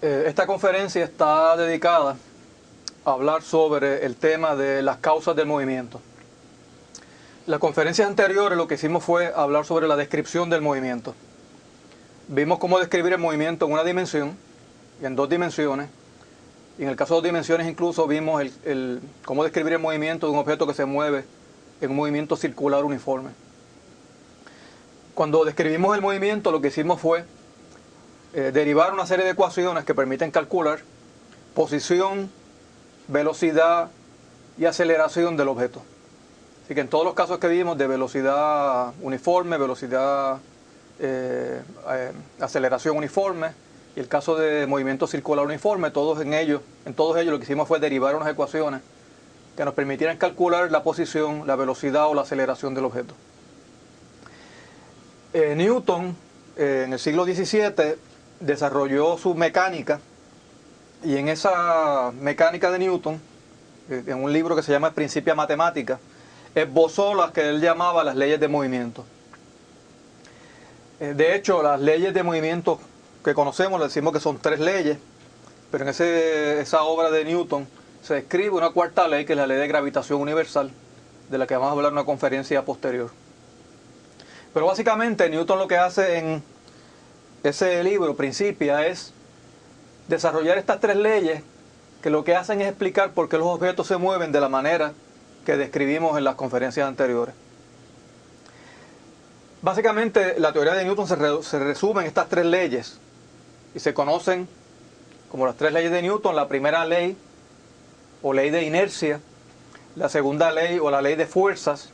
Esta conferencia está dedicada a hablar sobre el tema de las causas del movimiento. Las conferencias anteriores lo que hicimos fue hablar sobre la descripción del movimiento. Vimos cómo describir el movimiento en una dimensión y en dos dimensiones. Y en el caso de dos dimensiones incluso vimos cómo describir el movimiento de un objeto que se mueve en un movimiento circular uniforme. Cuando describimos el movimiento lo que hicimos fue derivar una serie de ecuaciones que permiten calcular posición, velocidad y aceleración del objeto. Así que en todos los casos que vimos de velocidad uniforme, velocidad, aceleración uniforme y el caso de movimiento circular uniforme, en todos ellos lo que hicimos fue derivar unas ecuaciones que nos permitieran calcular la posición, la velocidad o la aceleración del objeto. Newton en el siglo XVII desarrolló su mecánica y en esa mecánica de Newton, en un libro que se llama Principia Mathematica, esbozó las que él llamaba las leyes de movimiento. De hecho, las leyes de movimiento que conocemos, le decimos que son tres leyes, pero en esa obra de Newton se describe una cuarta ley, que es la ley de gravitación universal, de la que vamos a hablar en una conferencia posterior. Pero básicamente Newton lo que hace en ese libro, Principia, es desarrollar estas tres leyes que lo que hacen es explicar por qué los objetos se mueven de la manera que describimos en las conferencias anteriores. Básicamente la teoría de Newton se resume en estas tres leyes y se conocen como las tres leyes de Newton: la primera ley o ley de inercia, la segunda ley o la ley de fuerzas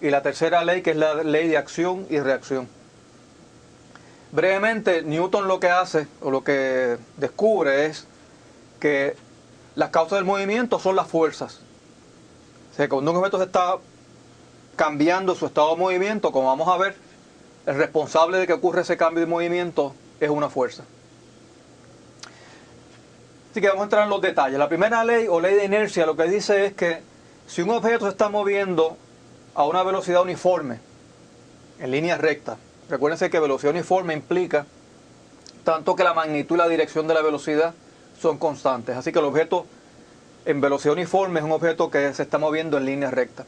y la tercera ley, que es la ley de acción y reacción. Brevemente, Newton lo que hace o lo que descubre es que las causas del movimiento son las fuerzas. O sea, cuando un objeto se está cambiando su estado de movimiento, como vamos a ver, el responsable de que ocurra ese cambio de movimiento es una fuerza. Así que vamos a entrar en los detalles. La primera ley o ley de inercia lo que dice es que si un objeto se está moviendo a una velocidad uniforme, en línea recta, recuérdense que velocidad uniforme implica tanto que la magnitud y la dirección de la velocidad son constantes. Así que el objeto en velocidad uniforme es un objeto que se está moviendo en línea recta.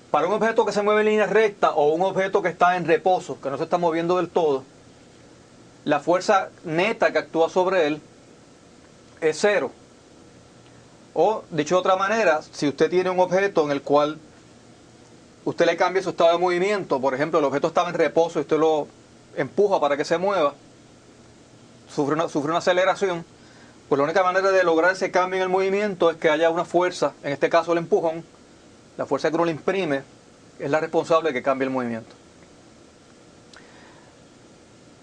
Para un objeto que se mueve en línea recta o un objeto que está en reposo, que no se está moviendo del todo, la fuerza neta que actúa sobre él es cero. O, dicho de otra manera, si usted tiene un objeto en el cual usted le cambia su estado de movimiento, por ejemplo, el objeto estaba en reposo y usted lo empuja para que se mueva, sufre una aceleración, pues la única manera de lograr ese cambio en el movimiento es que haya una fuerza, en este caso el empujón, la fuerza que uno le imprime es la responsable de que cambie el movimiento.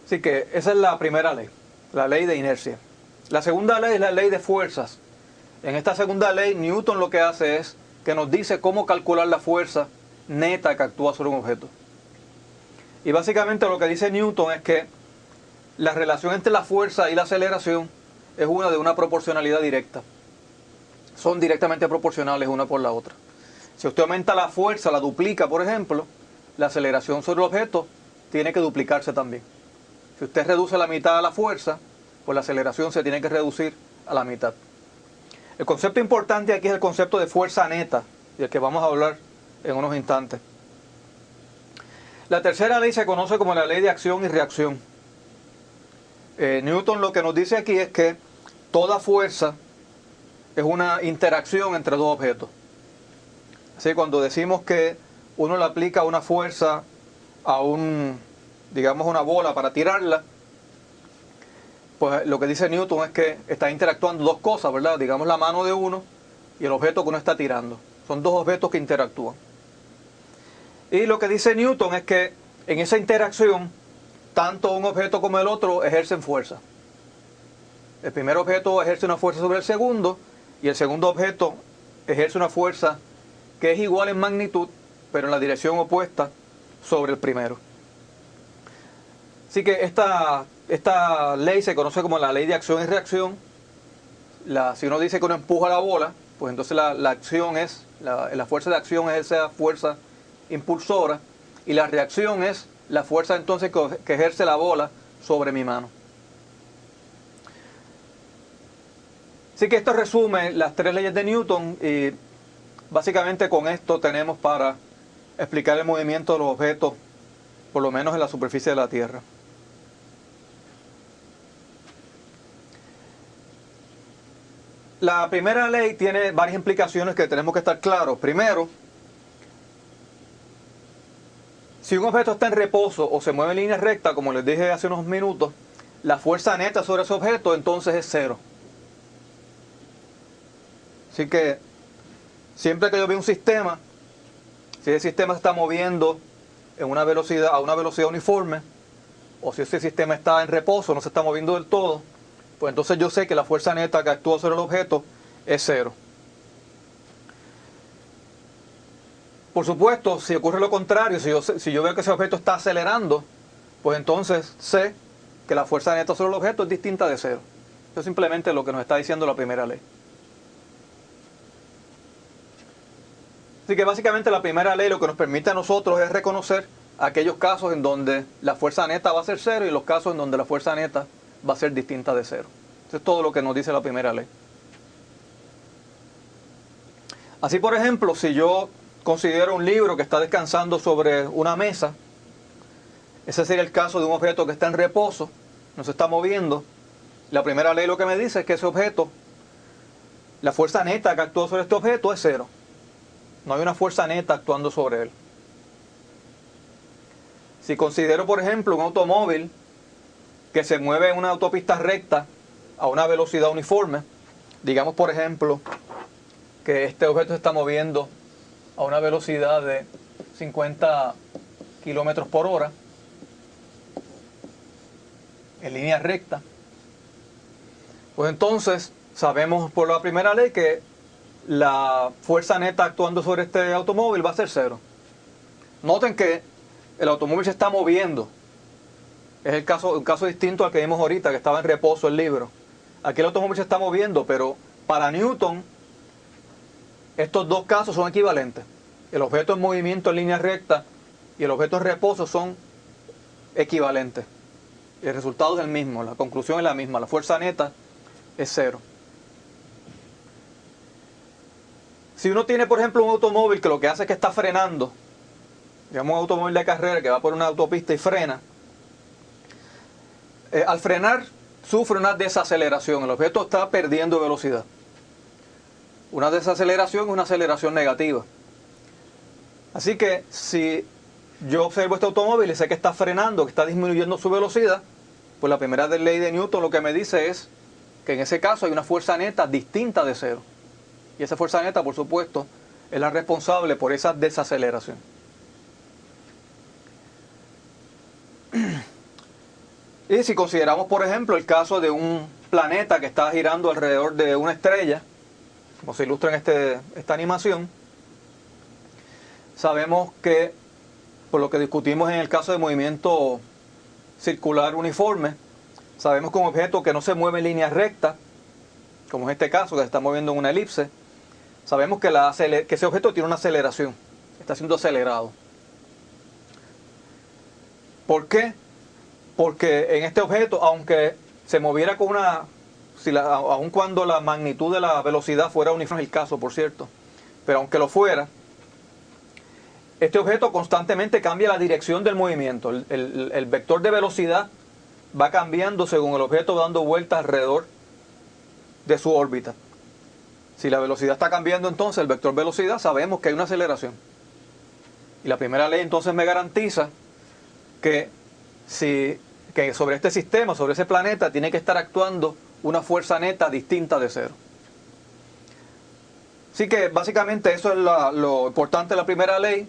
Así que esa es la primera ley, la ley de inercia. La segunda ley es la ley de fuerzas. En esta segunda ley, Newton lo que hace es que nos dice cómo calcular la fuerza neta que actúa sobre un objeto. Y básicamente lo que dice Newton es que la relación entre la fuerza y la aceleración es una de una proporcionalidad directa. Son directamente proporcionales una por la otra. Si usted aumenta la fuerza, la duplica, por ejemplo, la aceleración sobre el objeto tiene que duplicarse también. Si usted reduce la mitad de la fuerza, pues la aceleración se tiene que reducir a la mitad. El concepto importante aquí es el concepto de fuerza neta, del que vamos a hablar en unos instantes. La tercera ley se conoce como la ley de acción y reacción. Newton lo que nos dice aquí es que toda fuerza es una interacción entre dos objetos. Así que cuando decimos que uno le aplica una fuerza a digamos una bola para tirarla, pues lo que dice Newton es que está interactuando dos cosas, ¿verdad? Digamos la mano de uno y el objeto que uno está tirando. Son dos objetos que interactúan. Y lo que dice Newton es que en esa interacción, tanto un objeto como el otro ejercen fuerza. El primer objeto ejerce una fuerza sobre el segundo y el segundo objeto ejerce una fuerza que es igual en magnitud, pero en la dirección opuesta sobre el primero. Así que esta ley se conoce como la ley de acción y reacción. Si uno dice que uno empuja la bola, pues entonces la acción es, la fuerza de acción es esa fuerza impulsora y la reacción es la fuerza entonces que ejerce la bola sobre mi mano. Así que esto resume las tres leyes de Newton y básicamente con esto tenemos para explicar el movimiento de los objetos, por lo menos en la superficie de la Tierra. La primera ley tiene varias implicaciones que tenemos que estar claros. Primero, si un objeto está en reposo o se mueve en línea recta, como les dije hace unos minutos, la fuerza neta sobre ese objeto entonces es cero. Así que siempre que yo veo un sistema, si ese sistema se está moviendo a una velocidad uniforme, o si ese sistema está en reposo, no se está moviendo del todo, pues entonces yo sé que la fuerza neta que actúa sobre el objeto es cero. Por supuesto, si ocurre lo contrario, si yo veo que ese objeto está acelerando, pues entonces sé que la fuerza neta sobre el objeto es distinta de cero. Eso es simplemente lo que nos está diciendo la primera ley. Así que básicamente la primera ley lo que nos permite a nosotros es reconocer aquellos casos en donde la fuerza neta va a ser cero y los casos en donde la fuerza neta va a ser distinta de cero. Eso es todo lo que nos dice la primera ley. Así, por ejemplo, si yo considero un libro que está descansando sobre una mesa, ese sería el caso de un objeto que está en reposo, no se está moviendo. La primera ley lo que me dice es que ese objeto, la fuerza neta que actúa sobre este objeto es cero. No hay una fuerza neta actuando sobre él. Si considero, por ejemplo, un automóvil que se mueve en una autopista recta a una velocidad uniforme, digamos, por ejemplo, que este objeto se está moviendo a una velocidad de 50 kilómetros por hora en línea recta, pues entonces sabemos por la primera ley que la fuerza neta actuando sobre este automóvil va a ser cero. Noten que el automóvil se está moviendo. Es un caso distinto al que vimos ahorita, que estaba en reposo el libro. Aquí el automóvil se está moviendo, pero para Newton estos dos casos son equivalentes. El objeto en movimiento en línea recta y el objeto en reposo son equivalentes. El resultado es el mismo, la conclusión es la misma, la fuerza neta es cero. Si uno tiene, por ejemplo, un automóvil que lo que hace es que está frenando, digamos un automóvil de carrera que va por una autopista y frena, al frenar sufre una desaceleración, el objeto está perdiendo velocidad. Una desaceleración es una aceleración negativa. Así que si yo observo este automóvil y sé que está frenando, que está disminuyendo su velocidad, pues la primera ley de Newton lo que me dice es que en ese caso hay una fuerza neta distinta de cero. Y esa fuerza neta, por supuesto, es la responsable por esa desaceleración. Y si consideramos, por ejemplo, el caso de un planeta que está girando alrededor de una estrella, como se ilustra en esta animación, sabemos que, por lo que discutimos en el caso de movimiento circular uniforme, sabemos que un objeto que no se mueve en línea recta, como en este caso, que se está moviendo en una elipse, sabemos que ese objeto tiene una aceleración, está siendo acelerado. ¿Por qué? Porque en este objeto, aunque se moviera con aun cuando la magnitud de la velocidad fuera uniforme, es el caso, por cierto, pero aunque lo fuera, este objeto constantemente cambia la dirección del movimiento. El vector de velocidad va cambiando según el objeto va dando vueltas alrededor de su órbita. Si la velocidad está cambiando, entonces el vector velocidad sabemos que hay una aceleración. Y la primera ley entonces me garantiza que sobre este sistema, sobre ese planeta, tiene que estar actuando una fuerza neta distinta de cero. Así que básicamente eso es lo importante de la primera ley.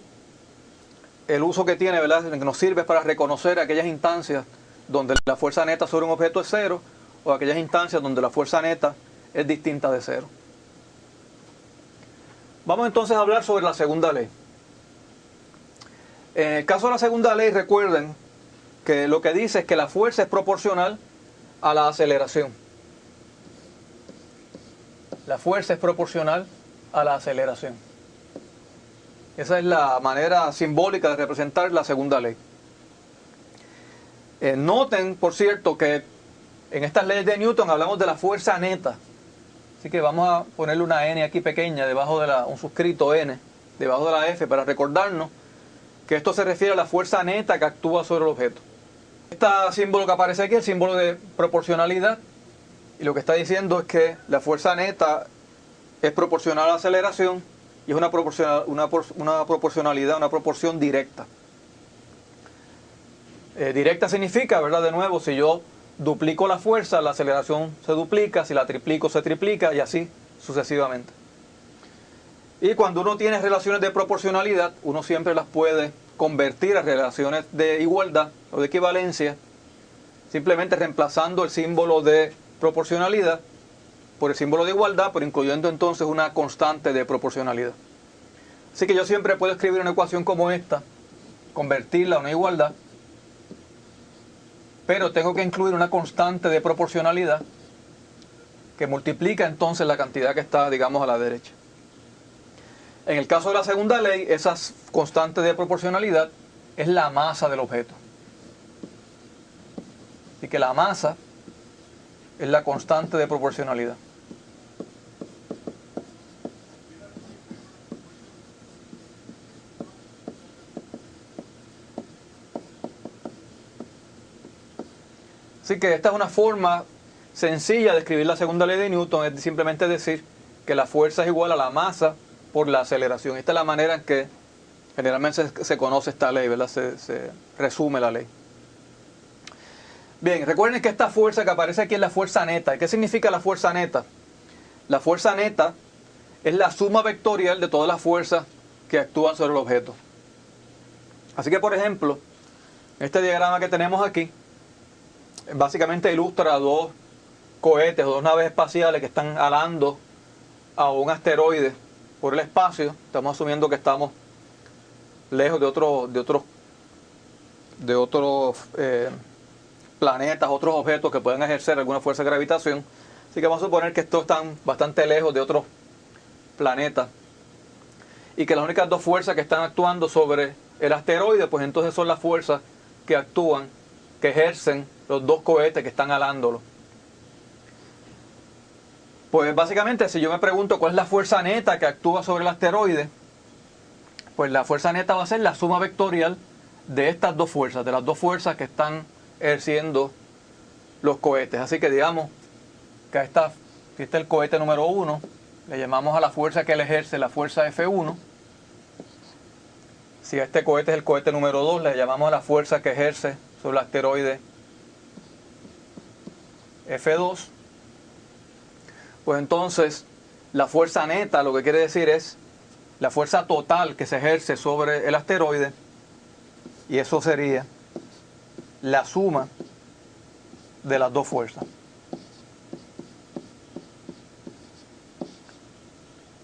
El uso que tiene, ¿verdad?, que nos sirve para reconocer aquellas instancias donde la fuerza neta sobre un objeto es cero, o aquellas instancias donde la fuerza neta es distinta de cero. Vamos entonces a hablar sobre la segunda ley. En el caso de la segunda ley, recuerden que lo que dice es que la fuerza es proporcional a la aceleración. La fuerza es proporcional a la aceleración. Esa es la manera simbólica de representar la segunda ley. Noten, por cierto, que en estas leyes de Newton hablamos de la fuerza neta Así que vamos a ponerle una n aquí pequeña debajo de un suscrito n, debajo de la f, para recordarnos que esto se refiere a la fuerza neta que actúa sobre el objeto. Este símbolo que aparece aquí es el símbolo de proporcionalidad, y lo que está diciendo es que la fuerza neta es proporcional a la aceleración y es una proporcionalidad, una proporción directa. Directa significa, ¿verdad? De nuevo, si yo duplico la fuerza, la aceleración se duplica, si la triplico se triplica y así sucesivamente. Y cuando uno tiene relaciones de proporcionalidad, uno siempre las puede convertir a relaciones de igualdad o de equivalencia, simplemente reemplazando el símbolo de proporcionalidad por el símbolo de igualdad, pero incluyendo entonces una constante de proporcionalidad. Así que yo siempre puedo escribir una ecuación como esta, convertirla a una igualdad, pero tengo que incluir una constante de proporcionalidad que multiplica entonces la cantidad que está, digamos, a la derecha. En el caso de la segunda ley, esa constante de proporcionalidad es la masa del objeto. Así que la masa es la constante de proporcionalidad. Así que esta es una forma sencilla de escribir la segunda ley de Newton, es simplemente decir que la fuerza es igual a la masa por la aceleración. Esta es la manera en que generalmente se conoce esta ley, ¿verdad? Se resume la ley. Bien, recuerden que esta fuerza que aparece aquí es la fuerza neta. ¿Qué significa la fuerza neta? La fuerza neta es la suma vectorial de todas las fuerzas que actúan sobre el objeto. Así que, por ejemplo, este diagrama que tenemos aquí básicamente ilustra dos cohetes o dos naves espaciales que están alando a un asteroide por el espacio. Estamos asumiendo que estamos lejos de otros planetas, otros objetos que pueden ejercer alguna fuerza de gravitación. Así que vamos a suponer que estos están bastante lejos de otros planetas y que las únicas dos fuerzas que están actuando sobre el asteroide, pues entonces son las fuerzas que actúan, que ejercen los dos cohetes que están alándolo. Pues básicamente, si yo me pregunto cuál es la fuerza neta que actúa sobre el asteroide, pues la fuerza neta va a ser la suma vectorial de estas dos fuerzas, de las dos fuerzas que están ejerciendo los cohetes. Así que digamos que si este es el cohete número 1, le llamamos a la fuerza que él ejerce la fuerza F1. Si este cohete es el cohete número 2, le llamamos a la fuerza que ejerce sobre el asteroide F2. Pues entonces la fuerza neta lo que quiere decir es la fuerza total que se ejerce sobre el asteroide, y eso sería la suma de las dos fuerzas.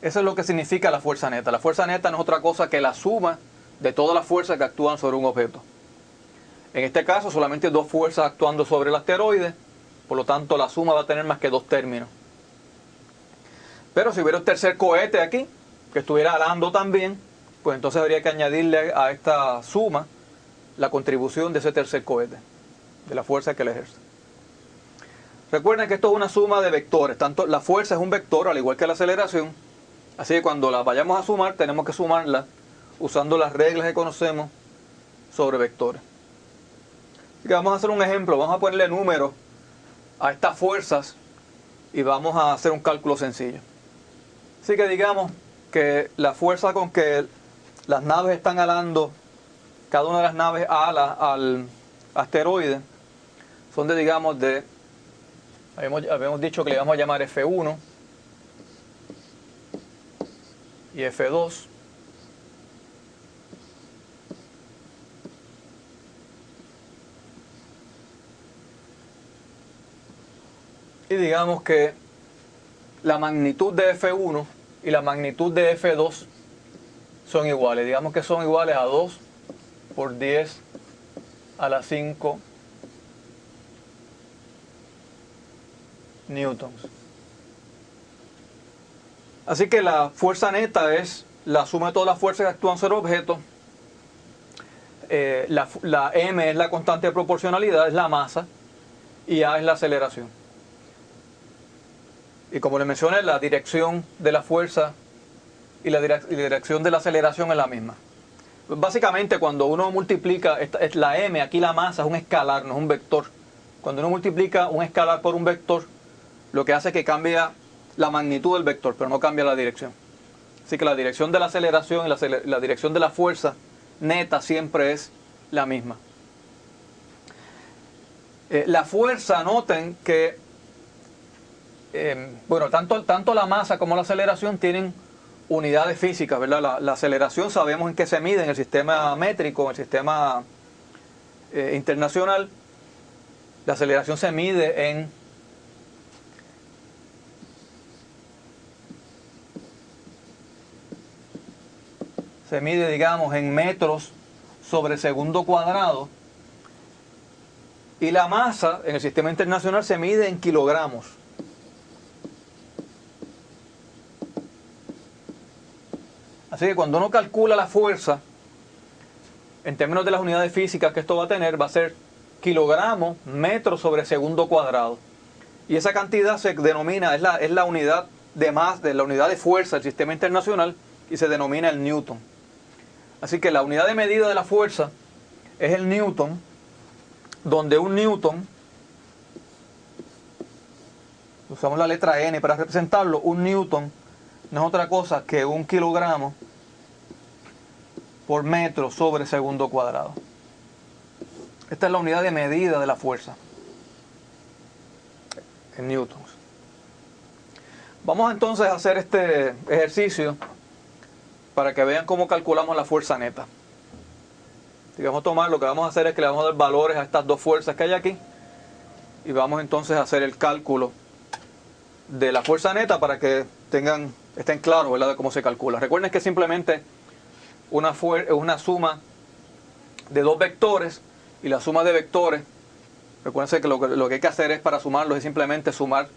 Eso es lo que significa la fuerza neta. La fuerza neta no es otra cosa que la suma de todas las fuerzas que actúan sobre un objeto. En este caso solamente hay dos fuerzas actuando sobre el asteroide, por lo tanto la suma va a tener más que dos términos. Pero si hubiera un tercer cohete aquí, que estuviera alando también, pues entonces habría que añadirle a esta suma la contribución de ese tercer cohete, de la fuerza que le ejerce. Recuerden que esto es una suma de vectores, tanto la fuerza es un vector, al igual que la aceleración, así que cuando la vayamos a sumar, tenemos que sumarla usando las reglas que conocemos sobre vectores. Así que vamos a hacer un ejemplo, vamos a ponerle números a estas fuerzas y vamos a hacer un cálculo sencillo. Así que digamos que la fuerza con que las naves están alando, cada una de las naves ala al asteroide, son habíamos dicho que le vamos a llamar F1 y F2. Y digamos que la magnitud de F1 y la magnitud de F2 son iguales. Digamos que son iguales a 2 por 10 a la 5 newtons. Así que la fuerza neta es la suma de todas las fuerzas que actúan sobre el objeto. La m es la constante de proporcionalidad, es la masa, y a es la aceleración. Y como les mencioné, la dirección de la fuerza y la dirección de la aceleración es la misma. Básicamente, cuando uno multiplica, es la m, aquí la masa es un escalar, no es un vector. Cuando uno multiplica un escalar por un vector, lo que hace es que cambia la magnitud del vector, pero no cambia la dirección. Así que la dirección de la aceleración y la dirección de la fuerza neta siempre es la misma. La fuerza, noten que bueno, tanto la masa como la aceleración tienen unidades físicas, ¿verdad? La aceleración sabemos en qué se mide, en el sistema métrico, en el sistema internacional. La aceleración se mide digamos, en metros sobre segundo cuadrado. Y la masa en el sistema internacional se mide en kilogramos. Así que cuando uno calcula la fuerza, en términos de las unidades físicas que esto va a tener, va a ser kilogramos metros sobre segundo cuadrado. Y esa cantidad se denomina, es la unidad de la unidad de fuerza del sistema internacional, y se denomina el newton. Así que la unidad de medida de la fuerza es el newton, donde un newton, usamos la letra N para representarlo, un newton no es otra cosa que un kilogramo por metro sobre segundo cuadrado. Esta es la unidad de medida de la fuerza en newtons. Vamos entonces a hacer este ejercicio para que vean cómo calculamos la fuerza neta. Y vamos a tomar, lo que vamos a hacer es que le vamos a dar valores a estas dos fuerzas que hay aquí, y vamos entonces a hacer el cálculo de la fuerza neta para que estén claros, ¿verdad?, de cómo se calcula. Recuerden que es simplemente una suma de dos vectores, y la suma de vectores, recuerden que lo que hay que hacer es, para sumarlos, es simplemente sumar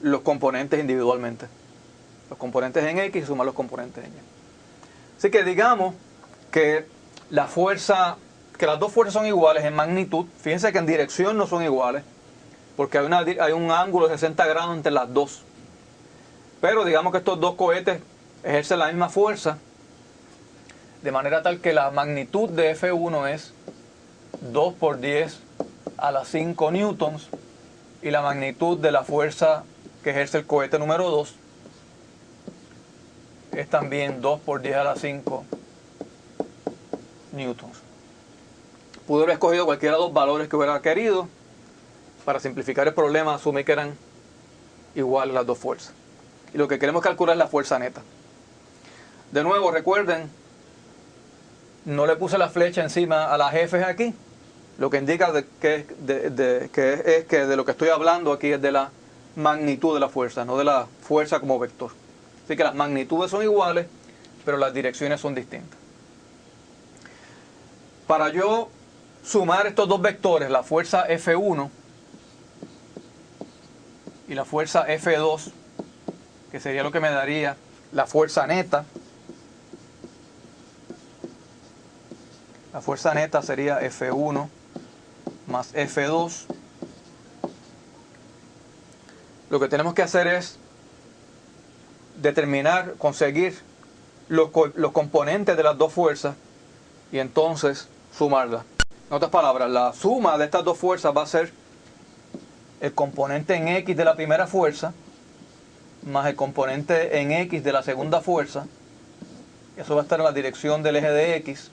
los componentes individualmente. Los componentes en X y sumar los componentes en Y. Así que digamos que las dos fuerzas son iguales en magnitud. Fíjense que en dirección no son iguales, porque hay un ángulo de 60 grados entre las dos. Pero digamos que estos dos cohetes ejercen la misma fuerza, de manera tal que la magnitud de F1 es 2 por 10 a la 5 newtons, y la magnitud de la fuerza que ejerce el cohete número 2 es también 2 por 10 a la 5 newtons. Pude haber escogido cualquiera de los valores que hubiera querido. Para simplificar el problema, asumí que eran iguales las dos fuerzas. Y lo que queremos calcular es la fuerza neta. De nuevo, recuerden, no le puse la flecha encima a las F's aquí, lo que indica que de lo que estoy hablando aquí es de la magnitud de la fuerza, no de la fuerza como vector. Así que las magnitudes son iguales, pero las direcciones son distintas. Para yo sumar estos dos vectores, la fuerza F1 y la fuerza F2, que sería lo que me daría la fuerza neta, la fuerza neta sería F1 más F2. Lo que tenemos que hacer es conseguir los componentes de las dos fuerzas y entonces sumarlas. En otras palabras, la suma de estas dos fuerzas va a ser el componente en X de la primera fuerza más el componente en X de la segunda fuerza. Eso va a estar en la dirección del eje de X,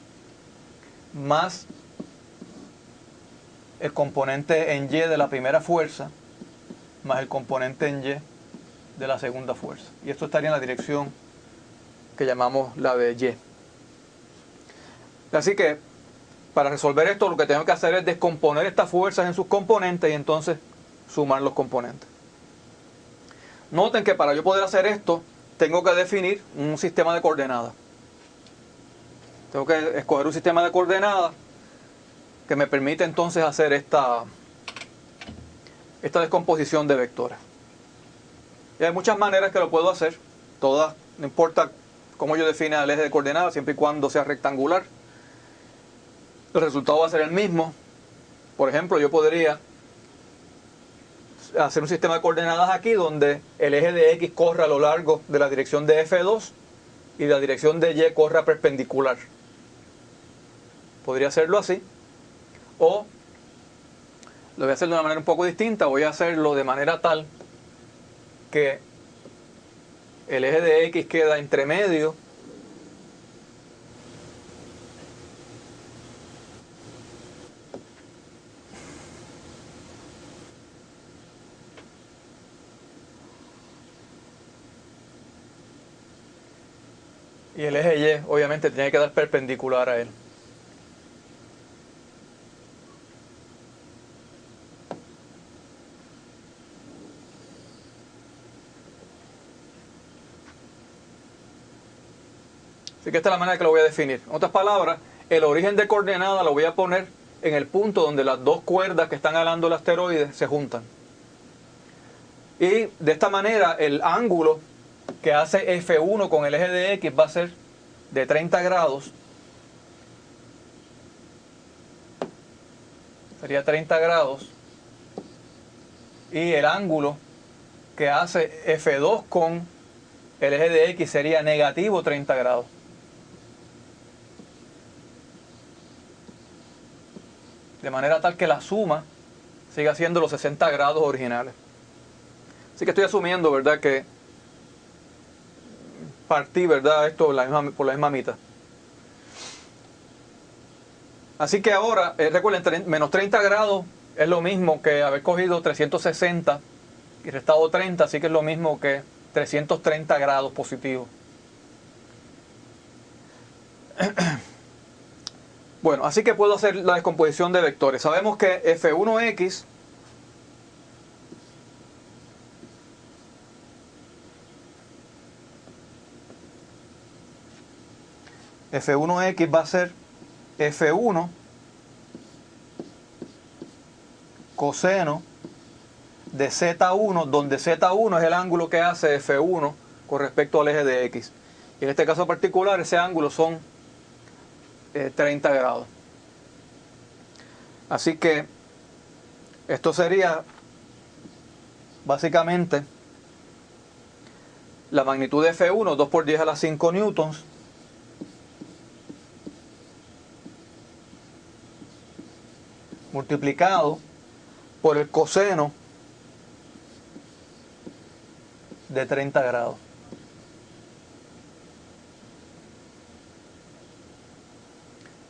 más el componente en Y de la primera fuerza más el componente en Y de la segunda fuerza. Y esto estaría en la dirección que llamamos la de Y. Así que para resolver esto, lo que tengo que hacer es descomponer estas fuerzas en sus componentes y entonces sumar los componentes. Noten que para yo poder hacer esto, tengo que definir un sistema de coordenadas. Tengo que escoger un sistema de coordenadas que me permite entonces hacer esta descomposición de vectores. Y hay muchas maneras que lo puedo hacer. Todas, no importa cómo yo defina el eje de coordenadas, siempre y cuando sea rectangular, el resultado va a ser el mismo. Por ejemplo, yo podría hacer un sistema de coordenadas aquí donde el eje de X corre a lo largo de la dirección de F2 y la dirección de Y corra perpendicular. Podría hacerlo así. O lo voy a hacer de una manera un poco distinta. Voy a hacerlo de manera tal que el eje de X queda entre medio y el eje Y obviamente tiene que quedar perpendicular a él. Así que esta es la manera que lo voy a definir. En otras palabras, el origen de coordenada lo voy a poner en el punto donde las dos cuerdas que están alando el asteroide se juntan. Y de esta manera el ángulo que hace F1 con el eje de X va a ser de 30 grados. Sería 30 grados. Y el ángulo que hace F2 con el eje de X sería negativo 30 grados. De manera tal que la suma siga siendo los 60 grados originales. Así que estoy asumiendo, ¿verdad?, que partí, ¿verdad?, esto por la misma mitad. Así que ahora, recuerden, menos 30 grados es lo mismo que haber cogido 360 y restado 30, así que es lo mismo que 330 grados positivos. Bueno, así que puedo hacer la descomposición de vectores. Sabemos que F1X va a ser F1 coseno de Z1, donde Z1 es el ángulo que hace F1 con respecto al eje de X. Y en este caso particular, ese ángulo son 30 grados. Así que esto sería básicamente la magnitud de F1, 2 por 10 a la 5 newtons, multiplicado por el coseno de 30 grados.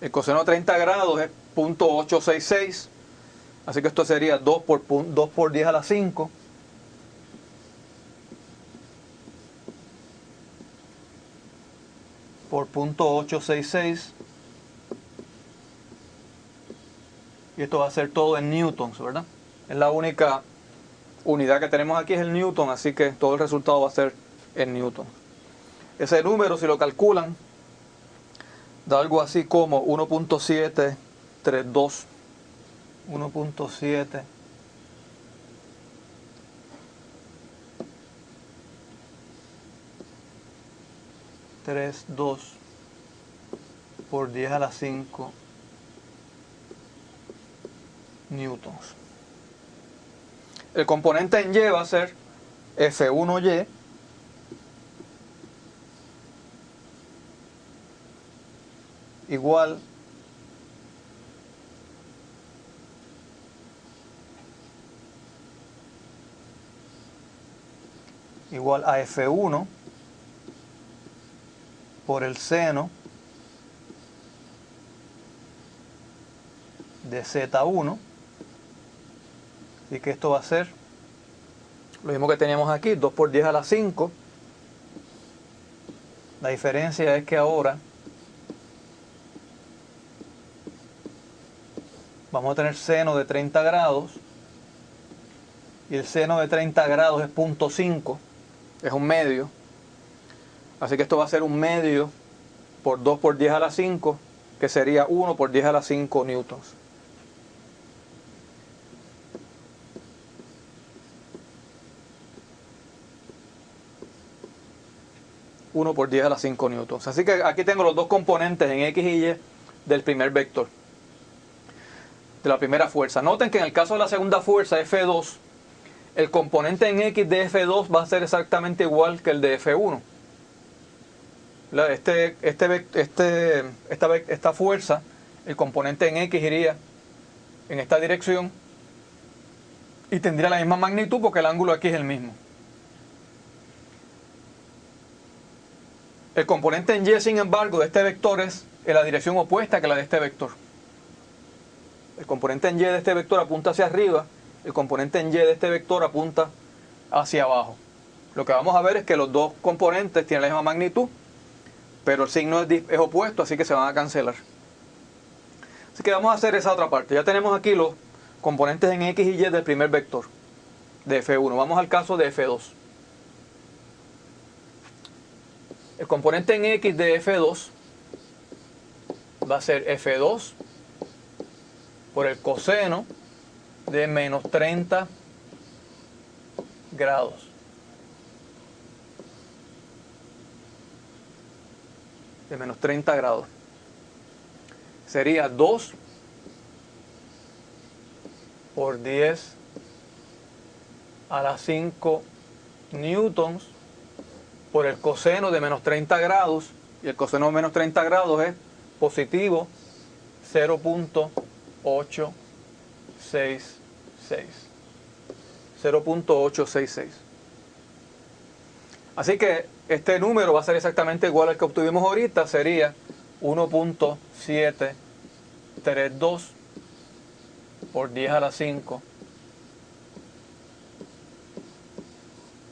El coseno de 30 grados es 0.866, así que esto sería 2 por 10 a la 5 por 0.866, y esto va a ser todo en newtons, ¿verdad? Es la única unidad que tenemos aquí, es el newton, así que todo el resultado va a ser en newtons. Ese número, si lo calculan, da algo así como 1.732. 1.732 por 10 a la 5 newtons. El componente en Y va a ser F1Y igual a F1 por el seno de Z1. Así que esto va a ser lo mismo que teníamos aquí, 2 por 10 a la 5. La diferencia es que ahora vamos a tener seno de 30 grados. Y el seno de 30 grados es 0.5. Es un medio. Así que esto va a ser un medio por 2 por 10 a la 5, que sería 1 por 10 a la 5 newtons. Uno por 10 a la 5 newtons. Así que aquí tengo los dos componentes en X y Y del primer vector, de la primera fuerza. Noten que en el caso de la segunda fuerza, F2, el componente en X de F2 va a ser exactamente igual que el de F1. Esta fuerza, el componente en X iría en esta dirección y tendría la misma magnitud porque el ángulo aquí es el mismo. El componente en Y, sin embargo, de este vector es en la dirección opuesta que la de este vector. El componente en Y de este vector apunta hacia arriba, el componente en Y de este vector apunta hacia abajo. Lo que vamos a ver es que los dos componentes tienen la misma magnitud, pero el signo es opuesto, así que se van a cancelar. Así que vamos a hacer esa otra parte. Ya tenemos aquí los componentes en X y Y del primer vector de F1. Vamos al caso de F2. El componente en X de F2 va a ser F2 por el coseno de menos 30 grados. De menos 30 grados. Sería 2 por 10 a la 5 newtons por el coseno de menos 30 grados. Y el coseno de menos 30 grados es positivo 0.866. 0.866. Así que este número va a ser exactamente igual al que obtuvimos ahorita, sería 1.732 por 10 a la 5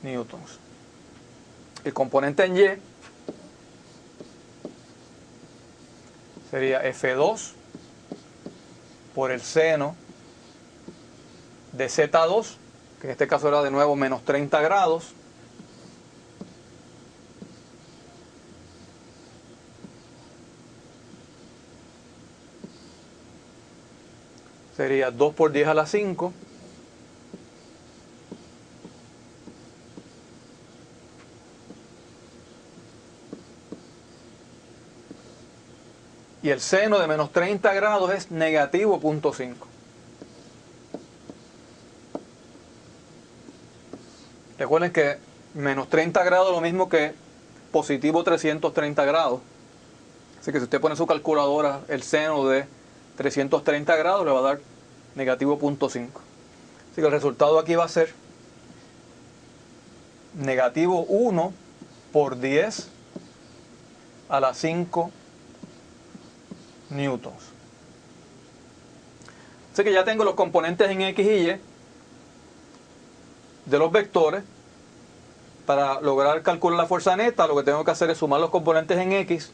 newtons. El componente en Y sería F2 por el seno de Z2, que en este caso era de nuevo menos 30 grados, sería 2 por 10 a la 5 y el seno de menos 30 grados es negativo 0.5. Recuerden que menos 30 grados es lo mismo que positivo 330 grados. Así que si usted pone en su calculadora el seno de 330 grados, le va a dar negativo 0.5. Así que el resultado aquí va a ser negativo 1 por 10 a la 5 newtons. Así que ya tengo los componentes en X y Y de los vectores. Para lograr calcular la fuerza neta, lo que tengo que hacer es sumar los componentes en X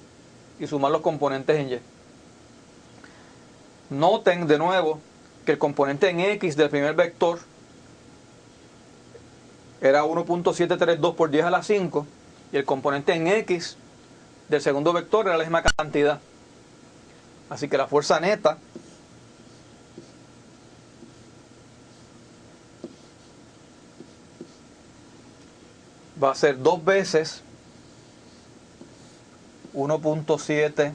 y sumar los componentes en Y. Noten de nuevo que el componente en X del primer vector era 1.732 por 10 a la 5 y el componente en X del segundo vector era la misma cantidad. Así que la fuerza neta va a ser 2 veces 1.732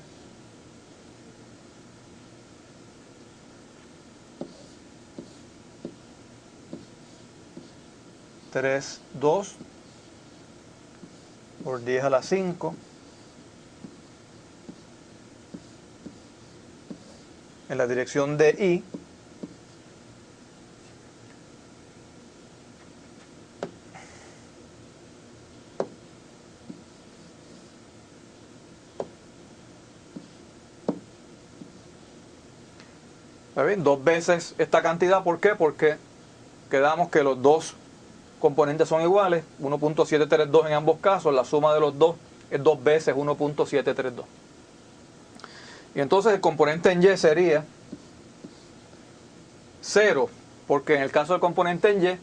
por 10 a la 5 en la dirección de Y ¿Está bien? 2 veces esta cantidad. ¿Por qué? Porque quedamos que los dos componentes son iguales, 1.732 en ambos casos, la suma de los dos es 2 veces 1.732. Y entonces el componente en Y sería 0, porque en el caso del componente en Y,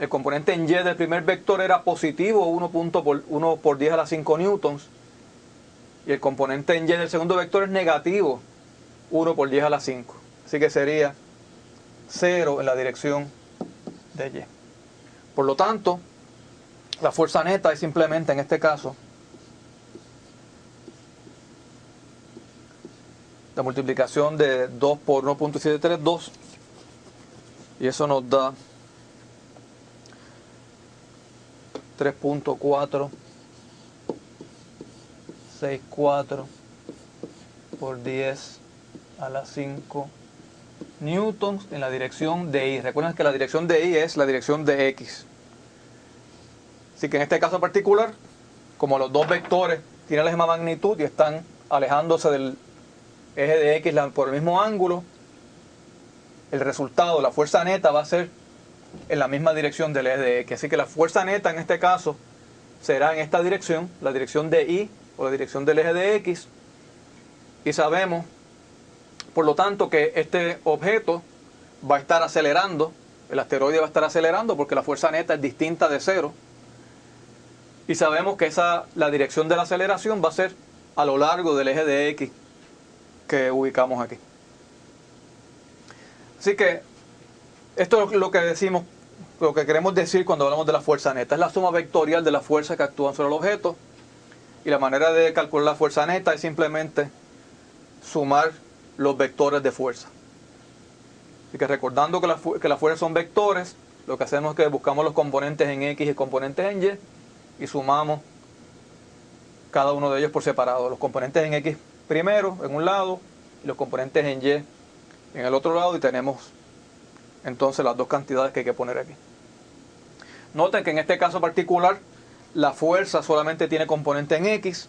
el componente en Y del primer vector era positivo 1 por 10 a la 5 newtons, y el componente en Y del segundo vector es negativo 1 por 10 a la 5. Así que sería 0 en la dirección de Y. Por lo tanto, la fuerza neta es simplemente, en este caso, la multiplicación de 2 por 1.732, y eso nos da 3.464 por 10 a la 5 newtons en la dirección de y. Recuerden que la dirección de y es la dirección de x. Así que en este caso particular, como los dos vectores tienen la misma magnitud y están alejándose del eje de x por el mismo ángulo, el resultado, la fuerza neta, va a ser en la misma dirección del eje de x. Así que la fuerza neta en este caso será en esta dirección, la dirección de y o la dirección del eje de x. Y sabemos, por lo tanto, que este objeto va a estar acelerando, el asteroide va a estar acelerando porque la fuerza neta es distinta de cero. Y sabemos que la dirección de la aceleración va a ser a lo largo del eje de x que ubicamos aquí. Así que esto es lo que decimos, lo que queremos decir cuando hablamos de la fuerza neta. Es la suma vectorial de las fuerzas que actúan sobre el objeto. Y la manera de calcular la fuerza neta es simplemente sumar los vectores de fuerza. Así que recordando que las fuerzas son vectores, lo que hacemos es que buscamos los componentes en x y componentes en y y sumamos cada uno de ellos por separado. Los componentes en x primero en un lado y los componentes en y en el otro lado, y tenemos entonces las dos cantidades que hay que poner aquí. Noten que en este caso particular la fuerza solamente tiene componente en x,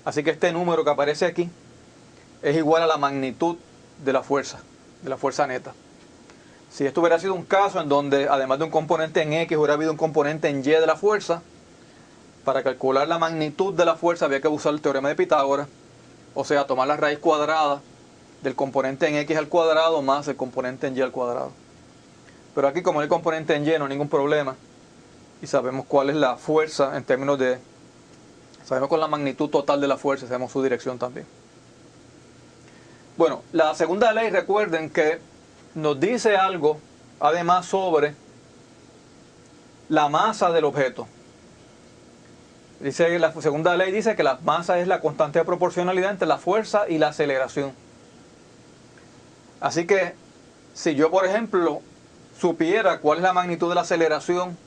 así que este número que aparece aquí es igual a la magnitud de la fuerza neta. Si esto hubiera sido un caso en donde además de un componente en x hubiera habido un componente en y de la fuerza, para calcular la magnitud de la fuerza había que usar el teorema de Pitágoras, o sea, tomar la raíz cuadrada del componente en x al cuadrado más el componente en y al cuadrado. Pero aquí, como no hay componente en y, no hay ningún problema, y sabemos cuál es la fuerza en términos de, sabemos con la magnitud total de la fuerza, sabemos su dirección también. Bueno, la segunda ley, recuerden que nos dice algo además sobre la masa del objeto. La segunda ley dice que la masa es la constante de proporcionalidad entre la fuerza y la aceleración. Así que si yo, por ejemplo, supiera cuál es la magnitud de la aceleración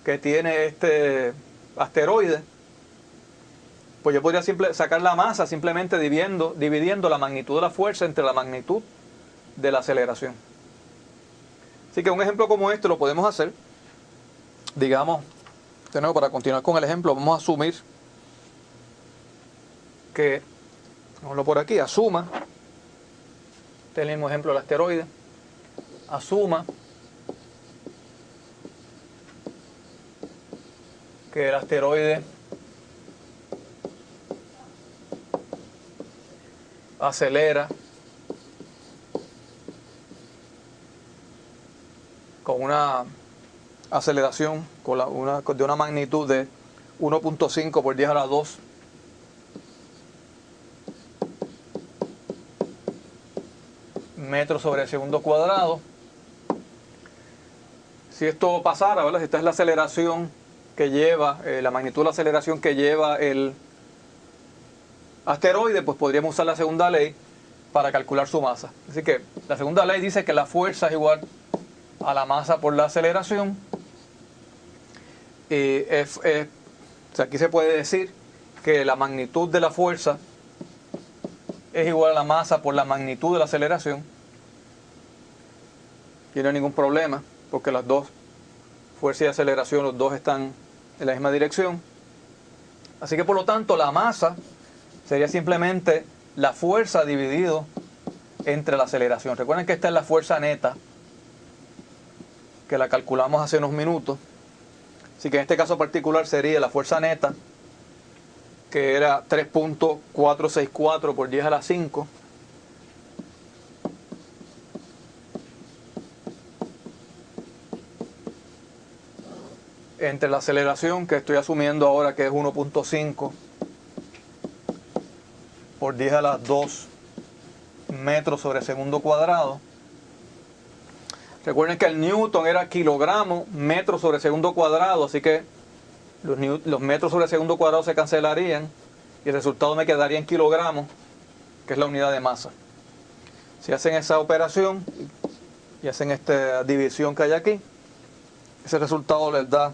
que tiene este asteroide, pues yo podría sacar la masa simplemente dividiendo la magnitud de la fuerza entre la magnitud de la aceleración. Así que un ejemplo como este lo podemos hacer. Digamos, de nuevo, para continuar con el ejemplo, vamos a asumir que, vamos por aquí, asuma, este es el mismo ejemplo del asteroide, asuma que el asteroide acelera con una aceleración de una magnitud de 1.5 por 10 a la 2 metros sobre segundo cuadrado. Si esto pasara, ¿verdad? Si esta es la aceleración que lleva, la magnitud de la aceleración que lleva el asteroide, pues podríamos usar la segunda ley para calcular su masa. Así que la segunda ley dice que la fuerza es igual a la masa por la aceleración. O sea, aquí se puede decir que la magnitud de la fuerza es igual a la masa por la magnitud de la aceleración. Y no hay ningún problema, porque las dos, fuerza y aceleración, los dos están en la misma dirección. Así que por lo tanto la masa sería simplemente la fuerza dividido entre la aceleración. Recuerden que esta es la fuerza neta, que la calculamos hace unos minutos. Así que en este caso particular sería la fuerza neta, que era 3.464 por 10 a la 5. Entre la aceleración, que estoy asumiendo ahora que es 1.5 por 10 a la 2 metros sobre segundo cuadrado. Recuerden que el newton era kilogramo metro sobre segundo cuadrado, así que los metros sobre segundo cuadrado se cancelarían y el resultado me quedaría en kilogramos, que es la unidad de masa. Si hacen esa operación y hacen esta división que hay aquí, ese resultado les da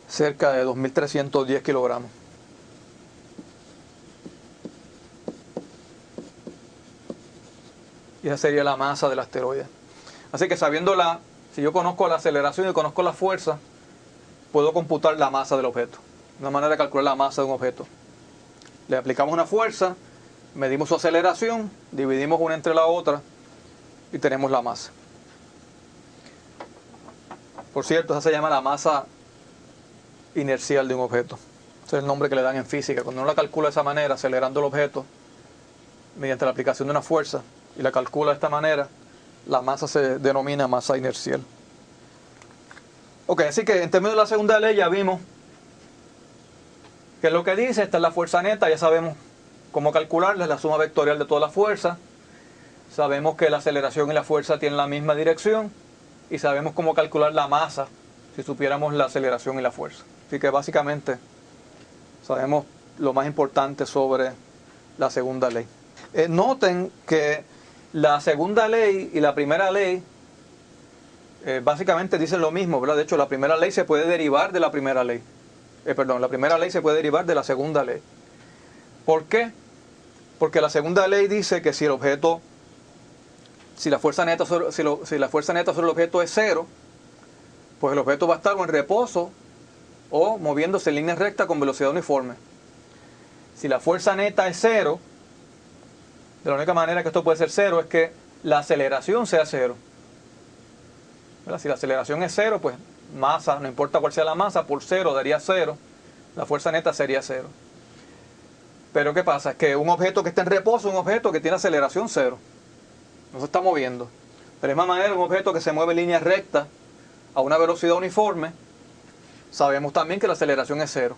cerca de 2.310 kilogramos. Y esa sería la masa del asteroide. Así que si yo conozco la aceleración y conozco la fuerza, puedo computar la masa del objeto. Una manera de calcular la masa de un objeto. Le aplicamos una fuerza, medimos su aceleración, dividimos una entre la otra y tenemos la masa. Por cierto, esa se llama la masa inercial de un objeto. Ese es el nombre que le dan en física. Cuando uno la calcula de esa manera, acelerando el objeto mediante la aplicación de una fuerza, y la calcula de esta manera, la masa se denomina masa inercial. Ok, así que en términos de la segunda ley ya vimos qué es lo que dice. Esta es la fuerza neta, ya sabemos cómo calcularla, es la suma vectorial de toda la fuerza. Sabemos que la aceleración y la fuerza tienen la misma dirección y sabemos cómo calcular la masa si supiéramos la aceleración y la fuerza. Así que básicamente sabemos lo más importante sobre la segunda ley. Noten que la segunda ley y la primera ley básicamente dicen lo mismo, ¿verdad? De hecho, la primera ley se puede derivar de la primera ley. La primera ley se puede derivar de la segunda ley. ¿Por qué? Porque la segunda ley dice que si la fuerza neta sobre el objeto es cero, pues el objeto va a estar o en reposo o moviéndose en línea recta con velocidad uniforme. Si la fuerza neta es cero, de la única manera que esto puede ser cero es que la aceleración sea cero. ¿Verdad? Si la aceleración es cero, pues masa, no importa cuál sea la masa, por cero daría cero. La fuerza neta sería cero. Pero ¿qué pasa? Es que un objeto que está en reposo es un objeto que tiene aceleración cero. No se está moviendo. De la misma manera, un objeto que se mueve en línea recta a una velocidad uniforme, sabemos también que la aceleración es cero.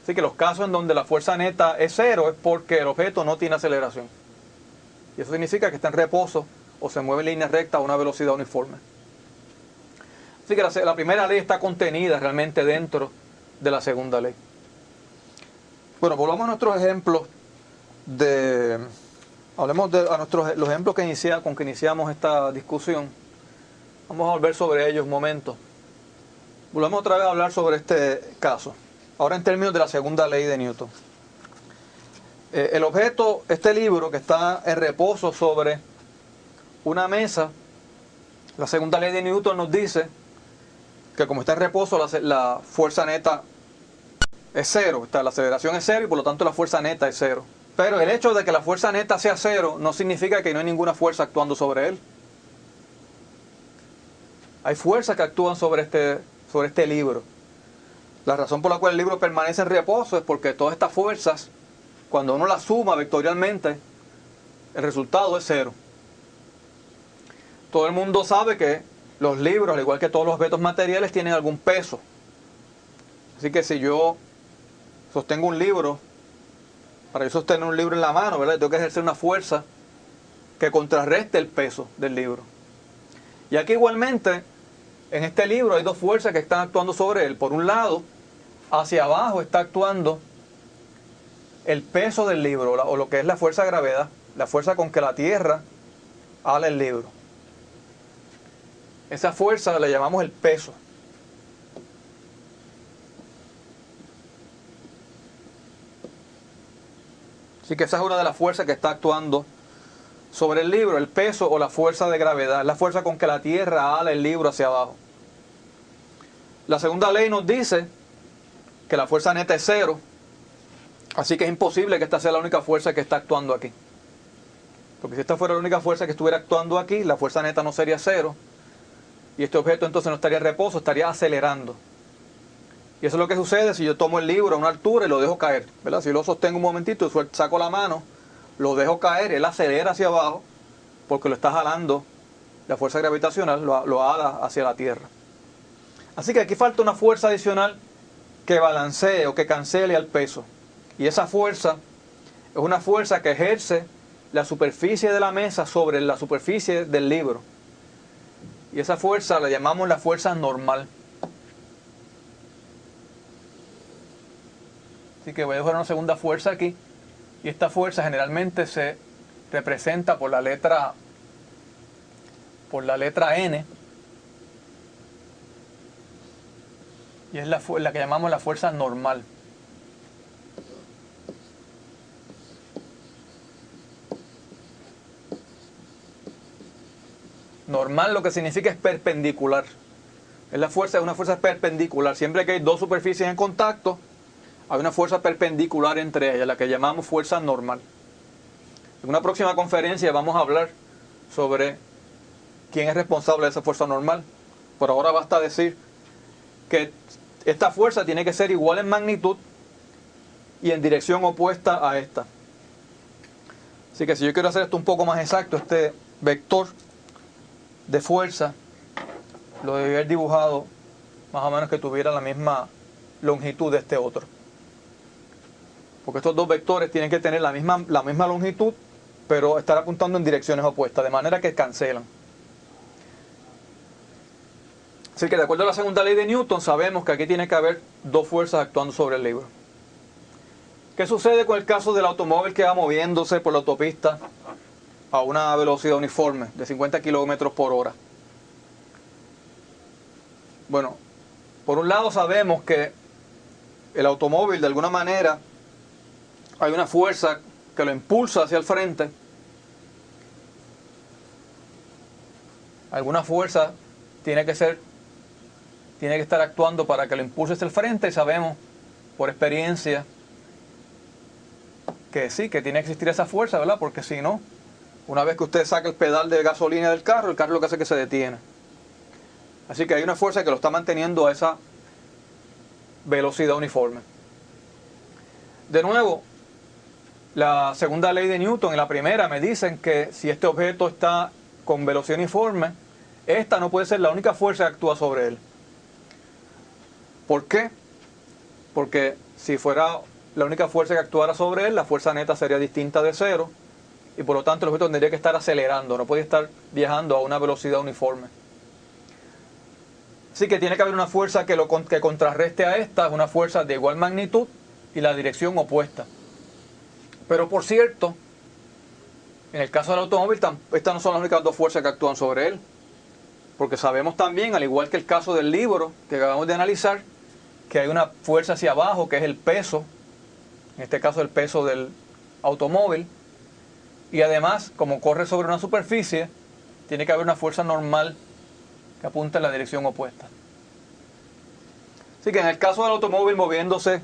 Así que los casos en donde la fuerza neta es cero es porque el objeto no tiene aceleración. Y eso significa que está en reposo o se mueve en línea recta a una velocidad uniforme. Así que la primera ley está contenida realmente dentro de la segunda ley. Bueno, volvamos a nuestros ejemplos hablemos de los ejemplos con que iniciamos esta discusión. Vamos a volver sobre ellos un momento. Volvemos otra vez a hablar sobre este caso. Ahora en términos de la segunda ley de Newton. El objeto, este libro que está en reposo sobre una mesa, la segunda ley de Newton nos dice que como está en reposo la fuerza neta es cero, la aceleración es cero y por lo tanto la fuerza neta es cero. Pero el hecho de que la fuerza neta sea cero no significa que no hay ninguna fuerza actuando sobre él. Hay fuerzas que actúan sobre este libro. La razón por la cual el libro permanece en reposo es porque todas estas fuerzas, cuando uno las suma vectorialmente, el resultado es cero. Todo el mundo sabe que los libros, al igual que todos los objetos materiales, tienen algún peso. Así que si yo sostengo un libro, para yo sostener un libro en la mano, ¿verdad? Tengo que ejercer una fuerza que contrarreste el peso del libro. Y aquí igualmente, en este libro hay dos fuerzas que están actuando sobre él. Por un lado, hacia abajo está actuando el peso del libro, o lo que es la fuerza de gravedad, la fuerza con que la Tierra ala el libro. Esa fuerza la llamamos el peso. Así que esa es una de las fuerzas que está actuando sobre el libro, el peso o la fuerza de gravedad, es la fuerza con que la Tierra ala el libro hacia abajo. La segunda ley nos dice que la fuerza neta es cero, así que es imposible que esta sea la única fuerza que está actuando aquí. Porque si esta fuera la única fuerza que estuviera actuando aquí, la fuerza neta no sería cero, y este objeto entonces no estaría en reposo, estaría acelerando. Y eso es lo que sucede si yo tomo el libro a una altura y lo dejo caer, ¿verdad? Si lo sostengo un momentito, saco la mano, lo dejo caer, él acelera hacia abajo porque lo está jalando, la fuerza gravitacional lo ala hacia la Tierra. Así que aquí falta una fuerza adicional que balancee o que cancele al peso. Y esa fuerza es una fuerza que ejerce la superficie de la mesa sobre la superficie del libro. Y esa fuerza la llamamos la fuerza normal. Así que voy a dejar una segunda fuerza aquí. Y esta fuerza generalmente se representa por la letra N. y es la que llamamos la fuerza normal. Normal lo que significa es perpendicular. Es una fuerza perpendicular. Siempre que hay dos superficies en contacto, hay una fuerza perpendicular entre ellas, la que llamamos fuerza normal. En una próxima conferencia vamos a hablar sobre quién es responsable de esa fuerza normal. Por ahora basta decir que esta fuerza tiene que ser igual en magnitud y en dirección opuesta a esta. Así que si yo quiero hacer esto un poco más exacto, este vector de fuerza lo debía haber dibujado más o menos que tuviera la misma longitud de este otro. Porque estos dos vectores tienen que tener la misma longitud, pero estar apuntando en direcciones opuestas, de manera que cancelan. Así que de acuerdo a la segunda ley de Newton, sabemos que aquí tiene que haber dos fuerzas actuando sobre el libro. ¿Qué sucede con el caso del automóvil que va moviéndose por la autopista a una velocidad uniforme de 50 kilómetros por hora? Bueno, por un lado sabemos que el automóvil de alguna manera hay una fuerza que lo impulsa hacia el frente. Alguna fuerza tiene que estar actuando para que lo impulse hacia el frente, y sabemos por experiencia que sí, que tiene que existir esa fuerza, ¿verdad? Porque si no, una vez que usted saca el pedal de gasolina del carro, el carro lo que hace es que se detiene. Así que hay una fuerza que lo está manteniendo a esa velocidad uniforme. De nuevo, la segunda ley de Newton y la primera me dicen que si este objeto está con velocidad uniforme, esta no puede ser la única fuerza que actúa sobre él. ¿Por qué? Porque si fuera la única fuerza que actuara sobre él, la fuerza neta sería distinta de cero, y por lo tanto el objeto tendría que estar acelerando, no puede estar viajando a una velocidad uniforme. Así que tiene que haber una fuerza que contrarreste a esta, una fuerza de igual magnitud y la dirección opuesta. Pero por cierto, en el caso del automóvil, estas no son las únicas dos fuerzas que actúan sobre él. Porque sabemos también, al igual que el caso del libro que acabamos de analizar, que hay una fuerza hacia abajo que es el peso, en este caso el peso del automóvil. Y además, como corre sobre una superficie, tiene que haber una fuerza normal que apunta en la dirección opuesta. Así que en el caso del automóvil moviéndose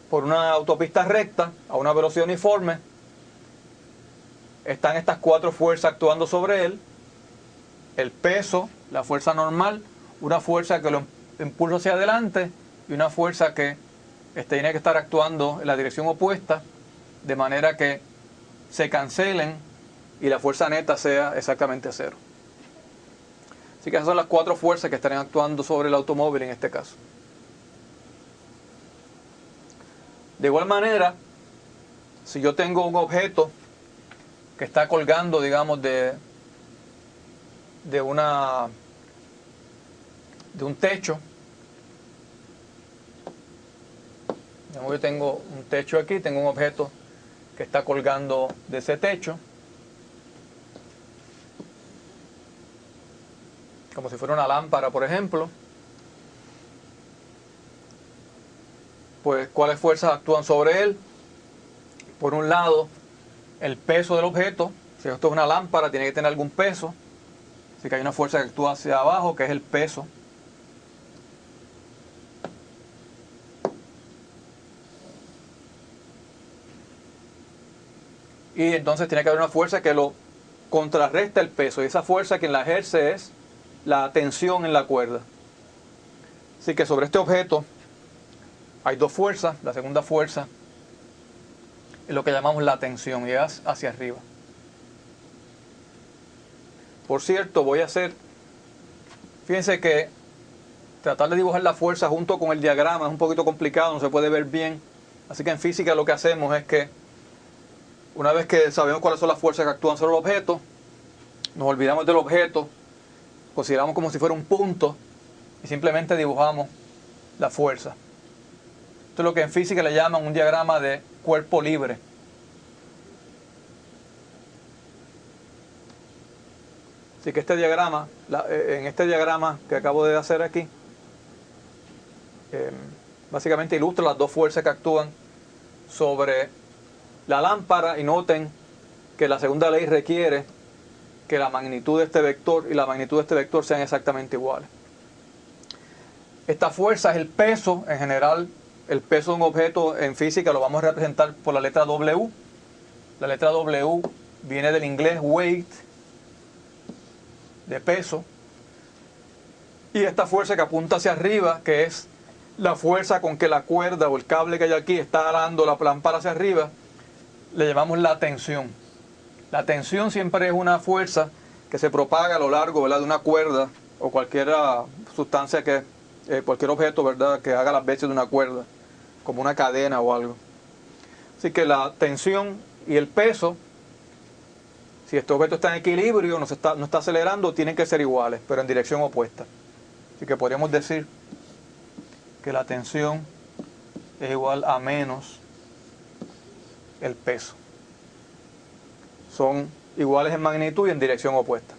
por una autopista recta a una velocidad uniforme, están estas cuatro fuerzas actuando sobre él: el peso, la fuerza normal, una fuerza que lo impulsa hacia adelante y una fuerza que tiene que estar actuando en la dirección opuesta, de manera que se cancelen y la fuerza neta sea exactamente cero. Así que esas son las cuatro fuerzas que estarían actuando sobre el automóvil en este caso. De igual manera, si yo tengo un objeto que está colgando, digamos, de un techo, yo tengo un techo aquí, tengo un objeto que está colgando de ese techo, como si fuera una lámpara, por ejemplo. Pues, ¿cuáles fuerzas actúan sobre él? Por un lado, el peso del objeto. Si esto es una lámpara, tiene que tener algún peso. Así que hay una fuerza que actúa hacia abajo, que es el peso. Y entonces tiene que haber una fuerza que lo contrarresta el peso. Y esa fuerza quien la ejerce es la tensión en la cuerda. Así que sobre este objeto hay dos fuerzas. La segunda fuerza es lo que llamamos la tensión, y es hacia arriba. Por cierto, fíjense que tratar de dibujar la fuerza junto con el diagrama es un poquito complicado, no se puede ver bien. Así que en física lo que hacemos es que una vez que sabemos cuáles son las fuerzas que actúan sobre el objeto, nos olvidamos del objeto, consideramos como si fuera un punto y simplemente dibujamos la fuerza. Esto es lo que en física le llaman un diagrama de cuerpo libre. Así que en este diagrama que acabo de hacer aquí, básicamente ilustra las dos fuerzas que actúan sobre la lámpara, y noten que la segunda ley requiere que la magnitud de este vector y la magnitud de este vector sean exactamente iguales. Esta fuerza es el peso. En general, el peso de un objeto en física lo vamos a representar por la letra W. La letra W viene del inglés weight, de peso. Y esta fuerza que apunta hacia arriba, que es la fuerza con que la cuerda o el cable que hay aquí está jalando la lámpara hacia arriba, le llamamos la tensión. La tensión siempre es una fuerza que se propaga a lo largo, ¿verdad?, de una cuerda o cualquier sustancia cualquier objeto, ¿verdad?, que haga las veces de una cuerda, como una cadena o algo. Así que la tensión y el peso, si este objeto está en equilibrio, no está acelerando, tienen que ser iguales, pero en dirección opuesta. Así que podríamos decir que la tensión es igual a menos el peso. Son iguales en magnitud y en dirección opuesta.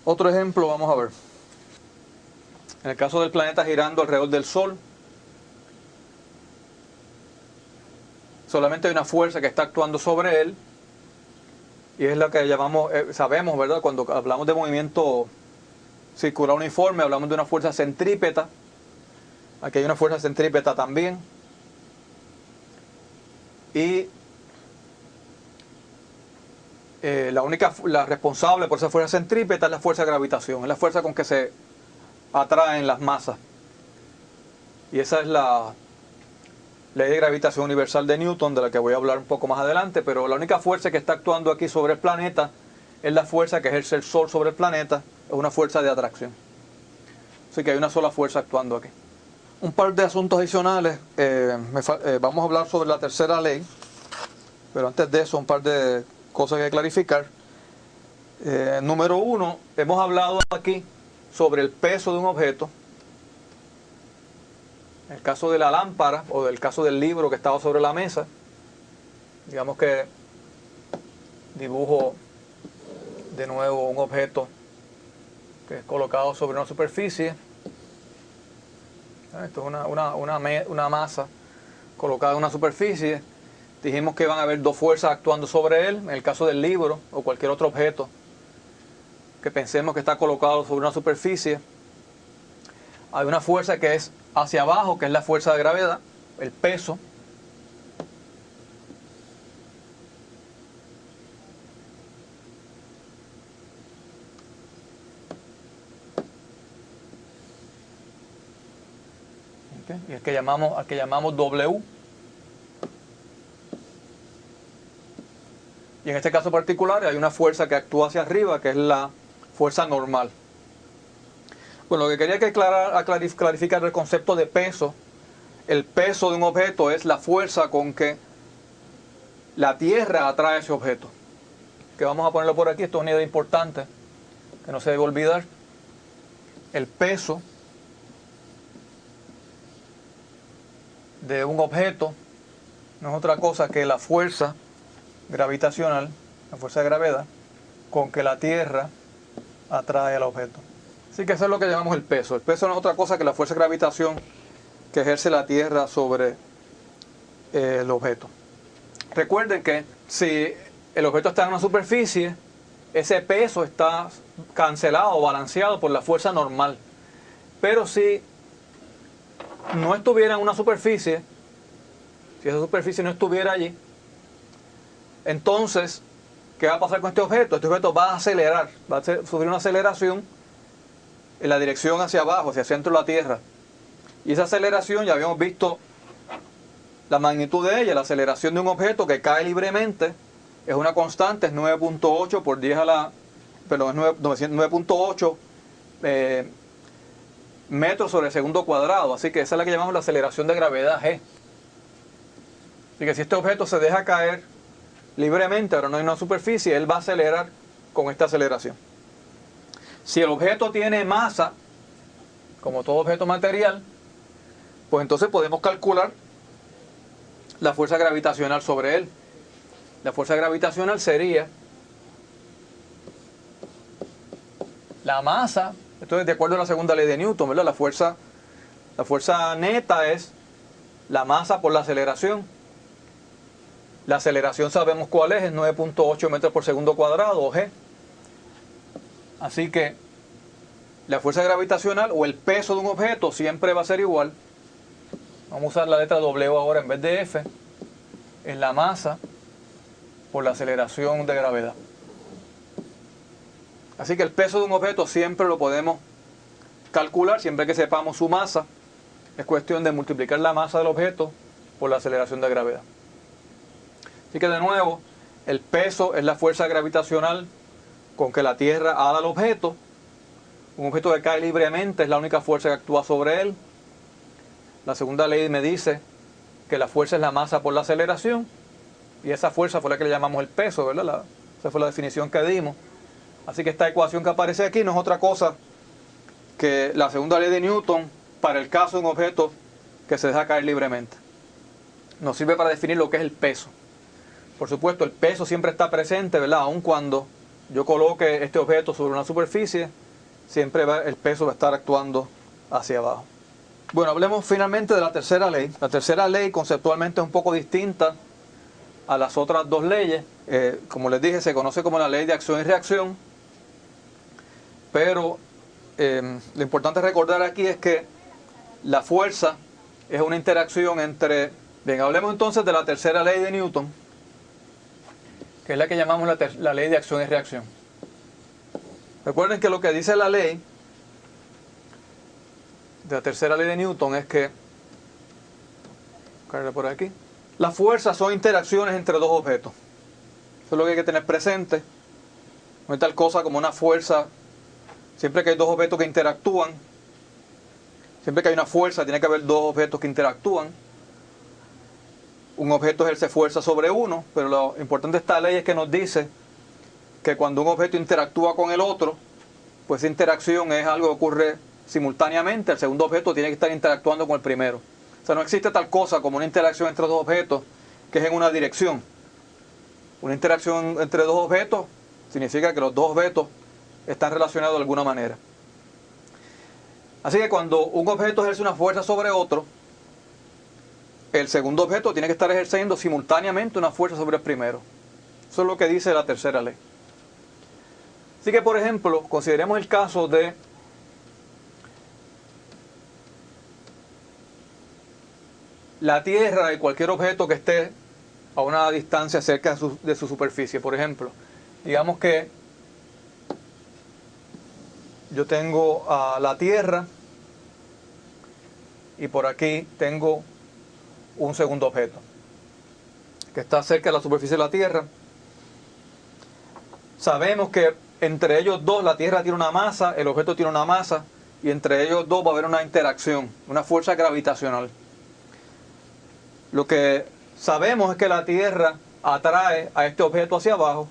Otro ejemplo vamos a ver. En el caso del planeta girando alrededor del Sol, solamente hay una fuerza que está actuando sobre él, y es la que llamamos, sabemos, ¿verdad?, cuando hablamos de movimiento circular uniforme, hablamos de una fuerza centrípeta. Aquí hay una fuerza centrípeta también. Y la responsable por esa fuerza centrípeta es la fuerza de gravitación, es la fuerza con que se atraen las masas. Y esa es la ley de gravitación universal de Newton, de la que voy a hablar un poco más adelante, pero la única fuerza que está actuando aquí sobre el planeta es la fuerza que ejerce el Sol sobre el planeta, es una fuerza de atracción. Así que hay una sola fuerza actuando aquí. Un par de asuntos adicionales. Vamos a hablar sobre la tercera ley, pero antes de eso un par de cosas que clarificar. Número uno, hemos hablado aquí sobre el peso de un objeto. En el caso de la lámpara o del caso del libro que estaba sobre la mesa, digamos que dibujo de nuevo un objeto que es colocado sobre una superficie. Esto es una masa colocada en una superficie. Dijimos que van a haber dos fuerzas actuando sobre él. En el caso del libro o cualquier otro objeto que pensemos que está colocado sobre una superficie, hay una fuerza que es hacia abajo, que es la fuerza de gravedad, el peso. Y al que llamamos W. Y en este caso particular hay una fuerza que actúa hacia arriba, que es la fuerza normal. Bueno, lo que quería clarificar el concepto de peso. El peso de un objeto es la fuerza con que la Tierra atrae ese objeto. Que vamos a ponerlo por aquí, esto es una idea importante que no se debe olvidar. El peso de un objeto no es otra cosa que la fuerza gravitacional, la fuerza de gravedad, con que la Tierra atrae al objeto. Así que eso es lo que llamamos el peso. El peso no es otra cosa que la fuerza de gravitación que ejerce la Tierra sobre el objeto. Recuerden que si el objeto está en una superficie, ese peso está cancelado o balanceado por la fuerza normal. Pero si no estuviera en una superficie, si esa superficie no estuviera allí, entonces, ¿qué va a pasar con este objeto? Este objeto va a acelerar, va a sufrir una aceleración en la dirección hacia abajo, hacia el centro de la Tierra. Y esa aceleración, ya habíamos visto la magnitud de ella, la aceleración de un objeto que cae libremente, es una constante, es 9.8 por 10 a la... Perdón, es 9.8 metros sobre el segundo cuadrado. Así que esa es la que llamamos la aceleración de gravedad G. Así que si este objeto se deja caer libremente, ahora no hay una superficie, él va a acelerar con esta aceleración. Si el objeto tiene masa, como todo objeto material, pues entonces podemos calcular la fuerza gravitacional sobre él. La fuerza gravitacional sería la masa Esto es de acuerdo a la segunda ley de Newton, ¿verdad? La fuerza neta es la masa por la aceleración. La aceleración sabemos cuál es 9.8 metros por segundo cuadrado, o G. Así que la fuerza gravitacional o el peso de un objeto siempre va a ser igual. Vamos a usar la letra W ahora en vez de F. Es la masa por la aceleración de gravedad. Así que el peso de un objeto siempre lo podemos calcular, siempre que sepamos su masa. Es cuestión de multiplicar la masa del objeto por la aceleración de gravedad. Así que de nuevo, el peso es la fuerza gravitacional con que la Tierra ala al objeto. Un objeto que cae libremente es la única fuerza que actúa sobre él. La segunda ley me dice que la fuerza es la masa por la aceleración. Y esa fuerza fue la que le llamamos el peso, ¿verdad? Esa fue la definición que dimos. Así que esta ecuación que aparece aquí no es otra cosa que la segunda ley de Newton para el caso de un objeto que se deja caer libremente. Nos sirve para definir lo que es el peso. Por supuesto, el peso siempre está presente, ¿verdad? Aun cuando yo coloque este objeto sobre una superficie, siempre el peso va a estar actuando hacia abajo. Bueno, hablemos finalmente de la tercera ley. La tercera ley conceptualmente es un poco distinta a las otras dos leyes. Como les dije, se conoce como la ley de acción y reacción. Pero lo importante recordar aquí es que la fuerza es una interacción entre... Bien, hablemos entonces de la tercera ley de Newton, que es la que llamamos la ley de acción y reacción. Recuerden que lo que dice la ley de la tercera ley de Newton es que, carga por aquí, las fuerzas son interacciones entre dos objetos. Eso es lo que hay que tener presente. No hay tal cosa como una fuerza. Siempre que hay dos objetos que interactúan, siempre que hay una fuerza, tiene que haber dos objetos que interactúan. Un objeto ejerce fuerza sobre uno, pero lo importante de esta ley es que nos dice que cuando un objeto interactúa con el otro, pues esa interacción es algo que ocurre simultáneamente. El segundo objeto tiene que estar interactuando con el primero. O sea, no existe tal cosa como una interacción entre dos objetos que es en una dirección. Una interacción entre dos objetos significa que los dos objetos están relacionados de alguna manera. Así que cuando un objeto ejerce una fuerza sobre otro, el segundo objeto tiene que estar ejerciendo simultáneamente una fuerza sobre el primero. Eso es lo que dice la tercera ley. Así que, por ejemplo, consideremos el caso de la Tierra y cualquier objeto que esté a una distancia cerca de su superficie. Por ejemplo, digamos que yo tengo a la Tierra y por aquí tengo un segundo objeto que está cerca de la superficie de la Tierra. Sabemos que entre ellos dos la Tierra tiene una masa, el objeto tiene una masa, y entre ellos dos va a haber una interacción, una fuerza gravitacional. Lo que sabemos es que la Tierra atrae a este objeto hacia abajo,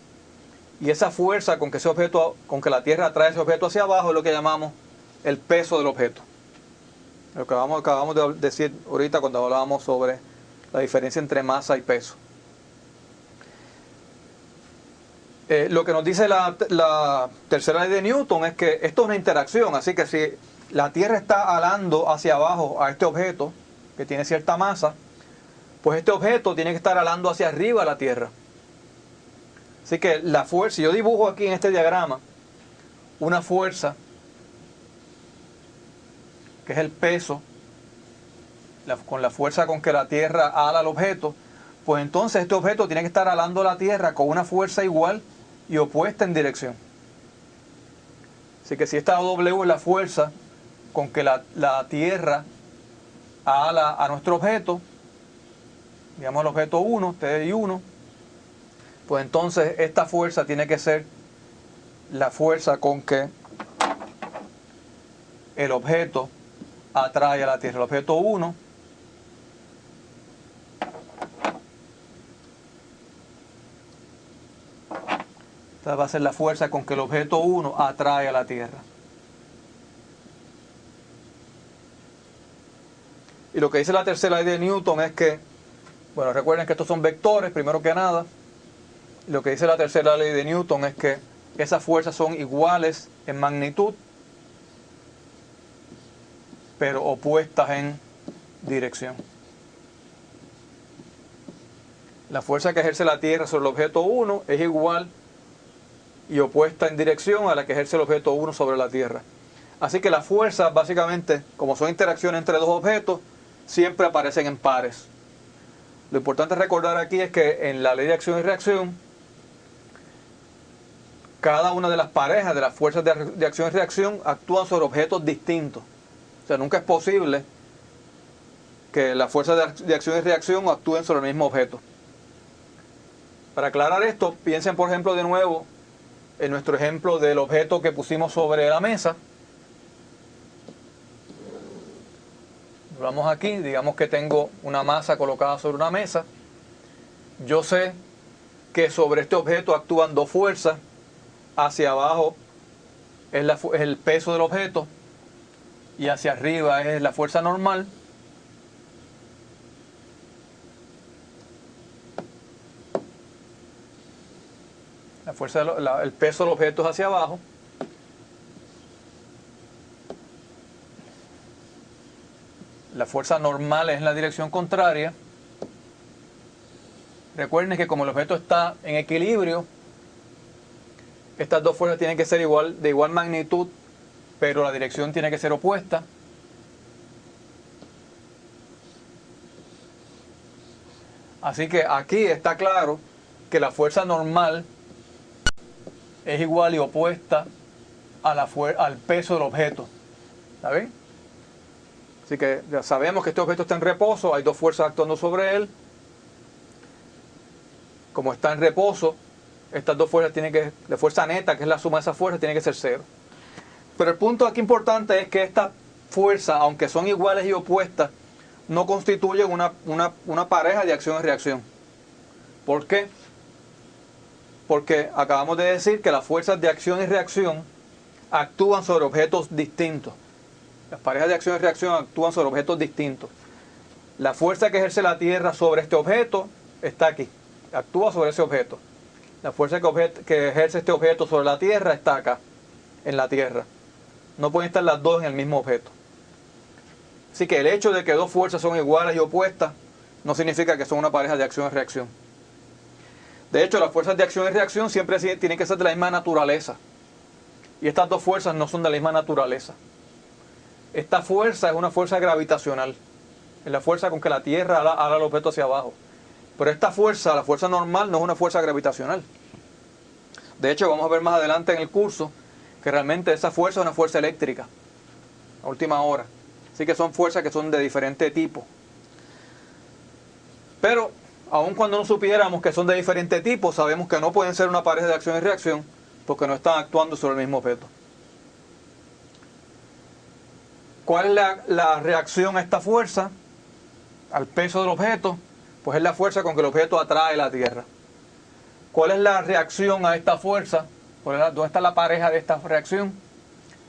y esa fuerza con que la Tierra atrae ese objeto hacia abajo es lo que llamamos el peso del objeto. Lo que acabamos de decir ahorita cuando hablábamos sobre la diferencia entre masa y peso. Lo que nos dice la tercera ley de Newton es que esto es una interacción, así que si la Tierra está alando hacia abajo a este objeto que tiene cierta masa, pues este objeto tiene que estar alando hacia arriba a la Tierra. Así que la fuerza, si yo dibujo aquí en este diagrama una fuerza que es el peso, con la fuerza con que la Tierra ala al objeto, pues entonces este objeto tiene que estar alando a la Tierra con una fuerza igual y opuesta en dirección. Así que si esta W es la fuerza con que la Tierra ala a nuestro objeto, digamos el objeto 1, TI1, pues entonces esta fuerza tiene que ser la fuerza con que el objeto atrae a la Tierra. El objeto 1 va a ser la fuerza con que el objeto 1 atrae a la Tierra. Y lo que dice la tercera ley de Newton es que, bueno, recuerden que estos son vectores, primero que nada. Y lo que dice la tercera ley de Newton es que esas fuerzas son iguales en magnitud. pero opuestas en dirección. La fuerza que ejerce la Tierra sobre el objeto 1 es igual y opuesta en dirección a la que ejerce el objeto 1 sobre la Tierra. Así que las fuerzas, básicamente, como son interacciones entre dos objetos, siempre aparecen en pares. Lo importante recordar aquí es que en la ley de acción y reacción, cada una de las parejas de las fuerzas de acción y reacción actúan sobre objetos distintos. O sea, nunca es posible que las fuerzas de acción y reacción actúen sobre el mismo objeto. Para aclarar esto, piensen por ejemplo de nuevo en nuestro ejemplo del objeto que pusimos sobre la mesa. Vamos aquí, digamos que tengo una masa colocada sobre una mesa. Yo sé que sobre este objeto actúan dos fuerzas. Hacia abajo es el peso del objeto y hacia arriba es la fuerza normal. La fuerza el peso del objeto es hacia abajo. La fuerza normal es en la dirección contraria. Recuerden que como el objeto está en equilibrio, estas dos fuerzas tienen que ser de igual magnitud, pero la dirección tiene que ser opuesta. Así que aquí está claro que la fuerza normal es igual y opuesta a al peso del objeto. ¿Está bien? Así que ya sabemos que este objeto está en reposo, hay dos fuerzas actuando sobre él. Como está en reposo, estas dos fuerzas la fuerza neta, que es la suma de esas fuerzas, tiene que ser cero. Pero el punto aquí importante es que estas fuerzas, aunque son iguales y opuestas, no constituyen una pareja de acción y reacción. ¿Por qué? Porque acabamos de decir que las fuerzas de acción y reacción actúan sobre objetos distintos. Las parejas de acción y reacción actúan sobre objetos distintos. La fuerza que ejerce la Tierra sobre este objeto está aquí. Actúa sobre ese objeto. La fuerza que ejerce este objeto sobre la Tierra está acá, en la Tierra. No pueden estar las dos en el mismo objeto. Así que el hecho de que dos fuerzas son iguales y opuestas no significa que son una pareja de acción y reacción. De hecho, las fuerzas de acción y reacción siempre tienen que ser de la misma naturaleza. Y estas dos fuerzas no son de la misma naturaleza. Esta fuerza es una fuerza gravitacional. Es la fuerza con que la Tierra ala el objeto hacia abajo. Pero esta fuerza, la fuerza normal, no es una fuerza gravitacional. De hecho, vamos a ver más adelante en el curso que realmente esa fuerza es una fuerza eléctrica. A última hora. Así que son fuerzas que son de diferente tipo. Pero, aun cuando no supiéramos que son de diferente tipo, sabemos que no pueden ser una pareja de acción y reacción porque no están actuando sobre el mismo objeto. ¿Cuál es la reacción a esta fuerza? Al peso del objeto, pues es la fuerza con que el objeto atrae la Tierra. ¿Cuál es la reacción a esta fuerza? ¿Dónde está la pareja de esta reacción?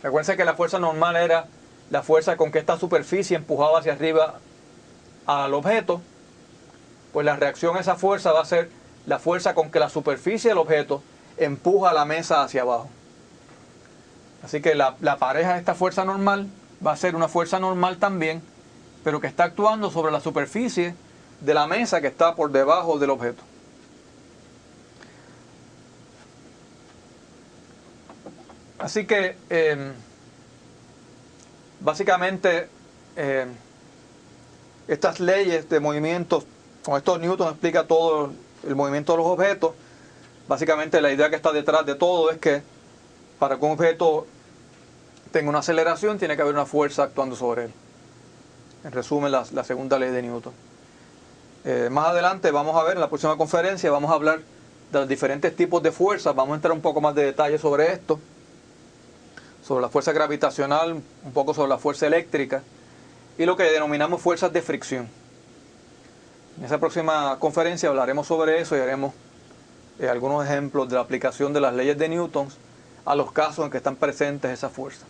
Recuerden que la fuerza normal era la fuerza con que esta superficie empujaba hacia arriba al objeto. Pues la reacción a esa fuerza va a ser la fuerza con que la superficie del objeto empuja la mesa hacia abajo. Así que la pareja de esta fuerza normal va a ser una fuerza normal también, pero que está actuando sobre la superficie de la mesa que está por debajo del objeto. Así que básicamente estas leyes de movimientos, con esto Newton explica todo el movimiento de los objetos. Básicamente la idea que está detrás de todo es que para que un objeto tenga una aceleración tiene que haber una fuerza actuando sobre él. En resumen, la segunda ley de Newton. Más adelante vamos a ver, en la próxima conferencia, vamos a hablar de los diferentes tipos de fuerzas. Vamos a entrar un poco más de detalle sobre esto, sobre la fuerza gravitacional, un poco sobre la fuerza eléctrica y lo que denominamos fuerzas de fricción. En esa próxima conferencia hablaremos sobre eso y haremos algunos ejemplos de la aplicación de las leyes de Newton a los casos en que están presentes esas fuerzas.